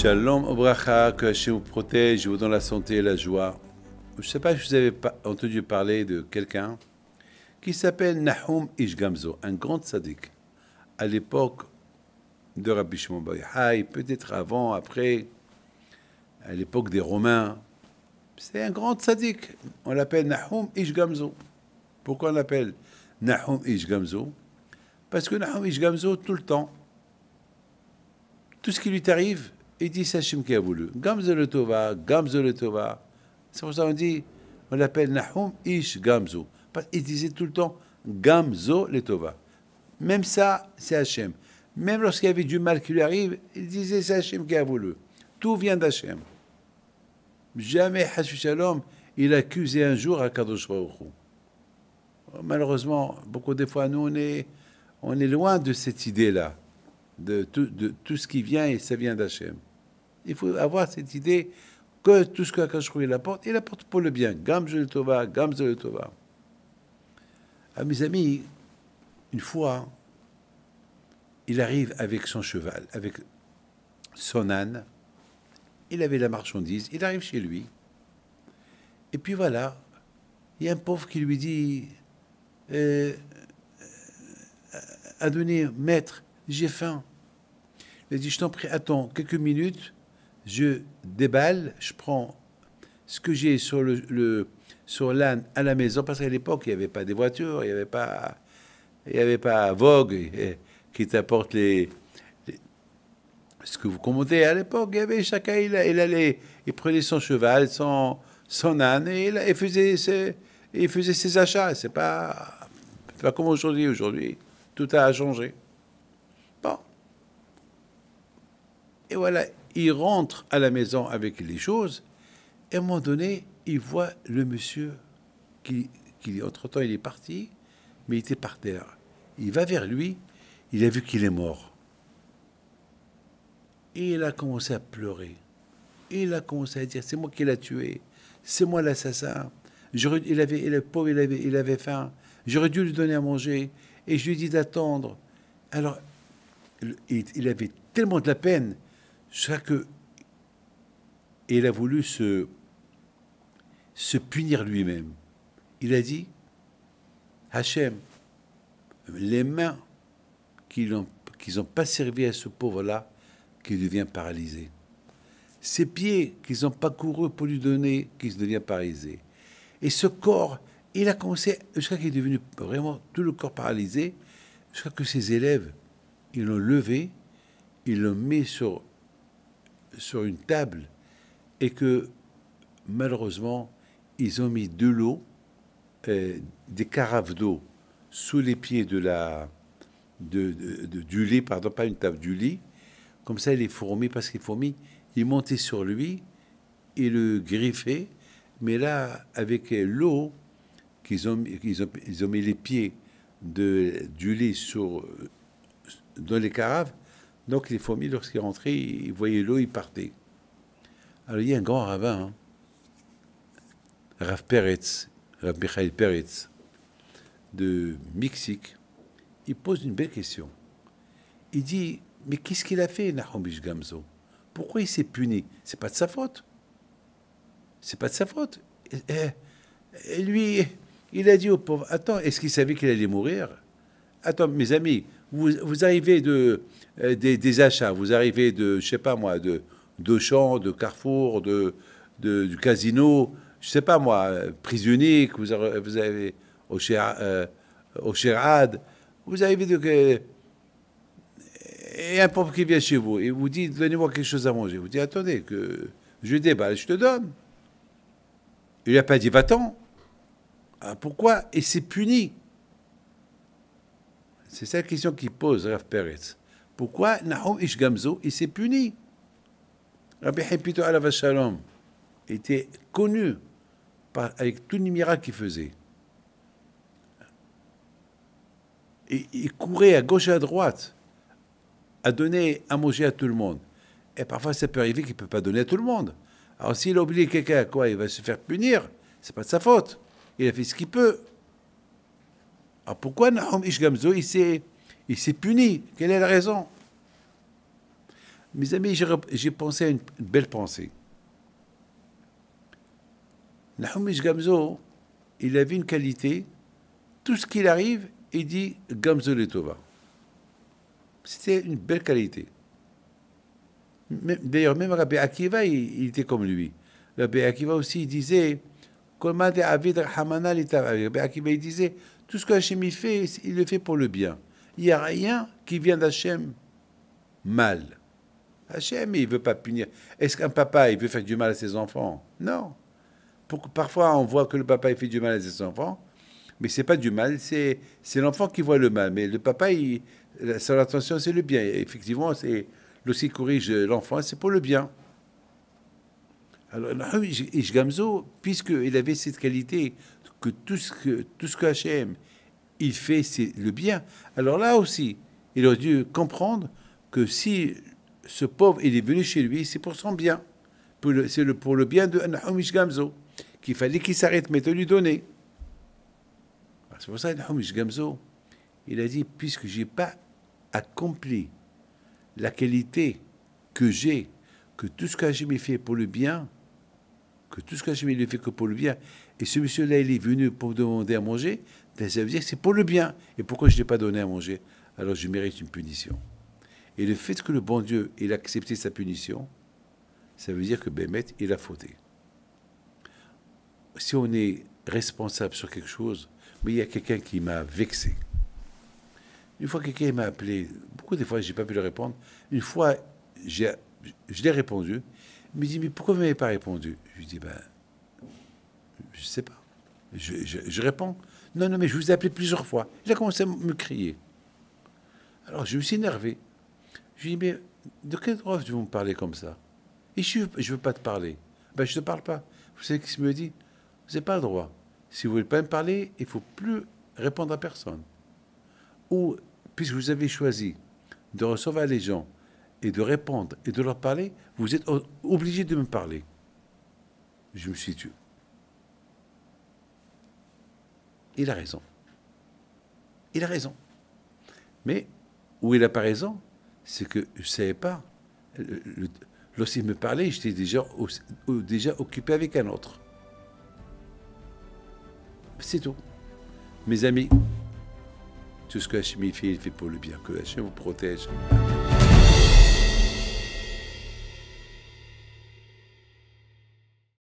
Shalom Obracha, que Hachem vous protège, vous donne la santé et la joie. Je ne sais pas si vous avez entendu parler de quelqu'un qui s'appelle Nahum Ish Gamzo, un grand tzaddik, à l'époque de Rabbi Shimon Bar Yochai, peut-être avant, après, à l'époque des Romains. C'est un grand tzaddik. On l'appelle Nahum Ish Gamzo. Pourquoi on l'appelle Nahum Ish Gamzo? Parce que Nahum Ish Gamzo, tout le temps, tout ce qui lui arrive, il dit c'est Hachem qui a voulu. Gamzo le Tova, Gamzo le Tova. C'est pour ça qu'on dit, on l'appelle Nahum Ish Gamzo. Il disait tout le temps Gamzo le Tova. Même ça, c'est Hachem. Même lorsqu'il y avait du mal qui lui arrive, il disait c'est Hachem qui a voulu. Tout vient d'Hachem. Jamais Hashu Shalom, il accusait un jour Akadosh Baruch Hu. Malheureusement, beaucoup de fois, nous, on est loin de cette idée-là, de tout ce qui vient et ça vient d'Hachem. Il faut avoir cette idée que tout ce qu'Akadosh Baruch Hu il apporte pour le bien. Gamzo le Tova, Gamzo le Tova. Ah, mes amis, une fois, il arrive avec son cheval, avec son âne. Il avait la marchandise, il arrive chez lui. Et puis voilà, il y a un pauvre qui lui dit Adonai, maître, j'ai faim. Il a dit, je t'en prie, attends quelques minutes, je déballe, je prends ce que j'ai sur l'âne à la maison, parce qu'à l'époque, il n'y avait pas des voitures, il n'y avait pas Vogue qui t'apporte ce que vous commentez à l'époque. Il y avait chacun, il prenait son cheval, son âne, et il faisait ses achats. C'est pas comme aujourd'hui. Aujourd'hui, tout a changé. Bon. Et voilà, il rentre à la maison avec les choses, et à un moment donné, il voit le monsieur qui entre-temps, il est parti, mais il était par terre. Il va vers lui, il a vu qu'il est mort. Et il a commencé à pleurer. Et il a commencé à dire, c'est moi qui l'ai tué, c'est moi l'assassin. Le pauvre, il avait faim. J'aurais dû lui donner à manger. Et je lui ai dit d'attendre. Alors, il avait tellement de la peine, que il a voulu se punir lui-même. Il a dit, Hachem, les mains qui n'ont pas servi à ce pauvre-là, qui devient paralysé. Ses pieds qu'ils n'ont pas couru pour lui donner, qui se devient paralysé. Et ce corps, il a commencé, jusqu'à qu'il est devenu vraiment tout le corps paralysé, jusqu'à que ses élèves, ils l'ont levé, ils l'ont mis sur une table, et que, malheureusement, ils ont mis de l'eau, des carafes d'eau, sous les pieds du lit, pardon, pas une table, du lit. Comme ça, les fourmis, parce que les fourmis, ils montaient sur lui, ils le griffaient, mais là, avec l'eau, ils ont mis les pieds du lit dans les carafes, donc les fourmis, lorsqu'ils rentraient, ils voyaient l'eau, ils partaient. Alors, il y a un grand rabbin, Rav Michael Peretz, de Mexique, il pose une belle question. Il dit, mais qu'est-ce qu'il a fait, Nahum Ish Gamzo? Pourquoi il s'est puni? C'est pas de sa faute. C'est pas de sa faute. Et lui, il a dit au pauvre, attends, est-ce qu'il savait qu'il allait mourir? Attends, mes amis, vous arrivez des achats, vous arrivez je sais pas moi, d'Auchan, de Carrefour, du casino, je sais pas moi, prise unique, vous avez au Sherad, vous arrivez et un pauvre qui vient chez vous et vous dit, donnez-moi quelque chose à manger. Vous dites, attendez, que je déballe, je te donne. Il n'a pas dit, va-t'en. Ah, pourquoi? Et c'est puni. C'est ça la question qu'il pose, Rav Peretz. Pourquoi Nahum Ish Gamzo, il s'est puni? Rabbi Hipito Alav Shalom était connu avec tous les miracles qu'il faisait. Et il courait à gauche et à droite à donner à manger à tout le monde. Et parfois, ça peut arriver qu'il ne peut pas donner à tout le monde. Alors, s'il a oublié quelqu'un, il va se faire punir. C'est pas de sa faute. Il a fait ce qu'il peut. Alors, pourquoi Nahum Ish Gamzo, il s'est puni? Quelle est la raison? Mes amis, j'ai pensé à une belle pensée. Nahum Ish Gamzo, il avait une qualité, tout ce qu'il arrive, il dit Gamzo le Tova. C'était une belle qualité. D'ailleurs, même Rabbi Akiva, il était comme lui. Rabbi Akiva aussi, il disait Rabbi Akiva, il disait tout ce que Hachem il fait, il le fait pour le bien. Il n'y a rien qui vient d'Hachem mal. Hachem, il ne veut pas punir. Est-ce qu'un papa, il veut faire du mal à ses enfants? Non. Parfois, on voit que le papa, il fait du mal à ses enfants, mais ce n'est pas du mal, c'est l'enfant qui voit le mal. Mais le papa, son attention, c'est le bien. Et effectivement, c'est lorsqu'il corrige l'enfant, c'est pour le bien. Alors, Ish Gamzo, puisqu'il avait cette qualité, que tout ce que Hachem, il fait, c'est le bien. Alors là aussi, il aurait dû comprendre que si ce pauvre, il est venu chez lui, c'est pour son bien. C'est pour le bien de Nahum Ish Gamzo, qu'il fallait qu'il s'arrête, mais de lui donner. C'est pour ça que Nahum Ish Gamzo, il a dit, puisque je n'ai pas accompli la qualité que j'ai, que tout ce que j'ai fait pour le bien, que tout ce que j'ai fait que pour le bien, et ce monsieur-là, il est venu pour me demander à manger, ben ça veut dire que c'est pour le bien. Et pourquoi je ne l'ai pas donné à manger? Alors je mérite une punition. Et le fait que le bon Dieu ait accepté sa punition, ça veut dire que Bémet, il a fauté. Si on est responsable sur quelque chose, mais il y a quelqu'un qui m'a vexé. Une fois, quelqu'un m'a appelé, beaucoup de fois, je n'ai pas pu le répondre. Une fois, je l'ai répondu. Il me dit, mais pourquoi vous ne m'avez pas répondu? Je lui dis, ben, je ne sais pas. Je réponds. Non, mais je vous ai appelé plusieurs fois. Il a commencé à me crier. Alors, je me suis énervé. Je lui dis, mais de quel droit vous me parlez comme ça? Et je ne veux pas te parler. Ben, je ne te parle pas. Vous savez ce qu'il me dit? Vous n'avez pas le droit. Si vous ne voulez pas me parler, il ne faut plus répondre à personne. Ou, puisque vous avez choisi de recevoir les gens et de répondre et de leur parler, vous êtes obligé de me parler. Je me suis tué. Il a raison. Il a raison. Mais où il n'a pas raison, c'est que je ne savais pas. Lorsqu'il me parlait, j'étais déjà occupé avec un autre. C'est tout. Mes amis, tout ce que Hachem fait, il fait pour le bien. Que Hachem vous protège. Amen.